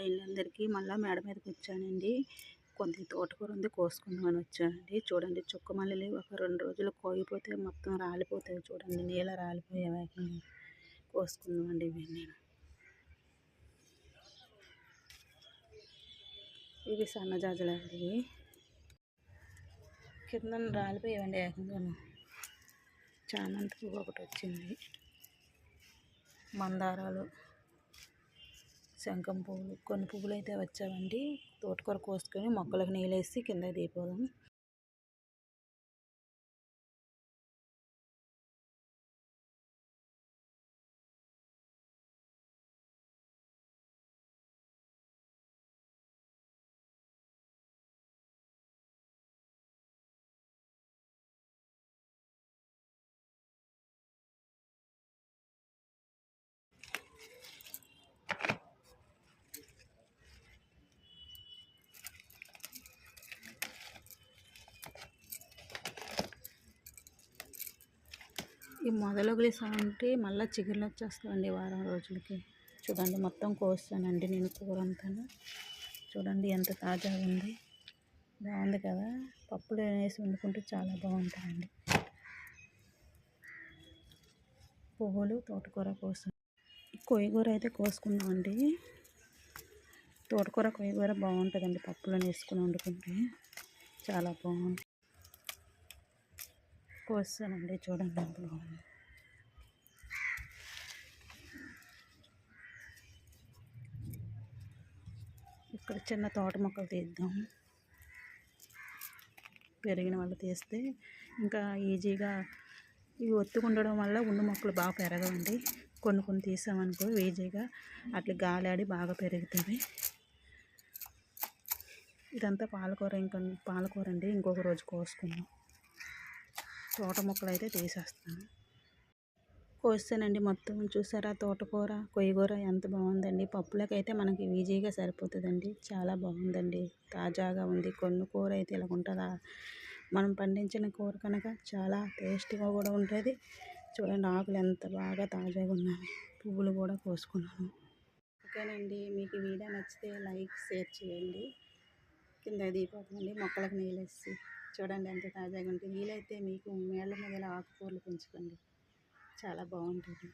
అండి అందరికీ. మళ్ళీ మేడ మీదకి వచ్చానండి. కొద్దిగా తోటకూర ఉంది, కోసుకుందామని వచ్చానండి. చూడండి చుక్క మల్లెలు ఒక 2 రోజులు కోయిపోతే మొత్తం రాలిపోతాయి. చూడండి నీళ్ళ రాలిపోయాయి వేగంగా. కోసుకుందామండి ఇవి నేను. ఇవి సన్నజాజులండి. ఇవి కింద రాలిపోయాయండి ఏకంగాను. చామంతి పువ్వు ఒకటి వచ్చింది, మందారాలు, శంఖం పువ్వులు, కొన్ని పువ్వులు అయితే వచ్చావండి. తోటకూర కోసుకొని మొక్కలకు నీళ్ళేసి కింద దిగిపోదాం. ఈ మొదలొగిలేసామంటే మళ్ళీ చిగుర్లు వచ్చేస్తాయండి వారం రోజులకి. చూడండి మొత్తం కోస్తానండి నేను కూర అంతా. చూడండి ఎంత తాజాగా ఉంది, బాగుంది కదా. పప్పులో వేసి వండుకుంటే చాలా బాగుంటుందండి. పువ్వులు తోటకూర కోసం కొయ్యగూర అయితే కోసుకున్నామండి. తోటకూర కొయ్యగూర బాగుంటుందండి, పప్పులో వేసుకుని వండుకుంటే చాలా బాగుంటుంది. కోస్తానండి చూడండి ఇప్పుడు. ఇక్కడ చిన్న తోట మొక్కలు తీద్దాం. పెరిగిన వాళ్ళు తీస్తే ఇంకా ఈజీగా. ఇవి ఒత్తుకుండడం వల్ల ఉండు మొక్కలు బాగా పెరగవండి. కొన్ని కొన్ని తీసామనుకో ఈజీగా అట్లా గాలాడి బాగా పెరుగుతుంది. ఇదంతా పాలకూర, ఇంకా పాలకూర అండి. ఇంకొక రోజు కోసుకుందాం. తోట మొక్కలు అయితే తీసేస్తాను. కోస్తానండి మొత్తం. చూసారా తోటకూర కొయ్యగూర ఎంత బాగుందండి. పప్పులకైతే అయితే మనకి ఈజీగా సరిపోతుందండి. చాలా బాగుందండి, తాజాగా ఉంది. కొన్ని కూర అయితే ఇలా ఉంటుందా, మనం పండించిన కూర కనుక చాలా టేస్టీగా కూడా ఉంటుంది. చూడండి ఆకులు ఎంత బాగా తాజాగా ఉన్నాయి. పువ్వులు కూడా కోసుకున్నాను. ఓకేనండి, మీకు ఈ వీడియో నచ్చితే లైక్ షేర్ చేయండి. కింద దీపోతుందండి మొక్కలకు నీళ్ళేసి. చూడండి ఎంత తాజాగా ఉంటుంది. వీలైతే మీకు మేళ్ళ మీద ఆకుకూరలు పెంచుకోండి, చాలా బాగుంటుంది.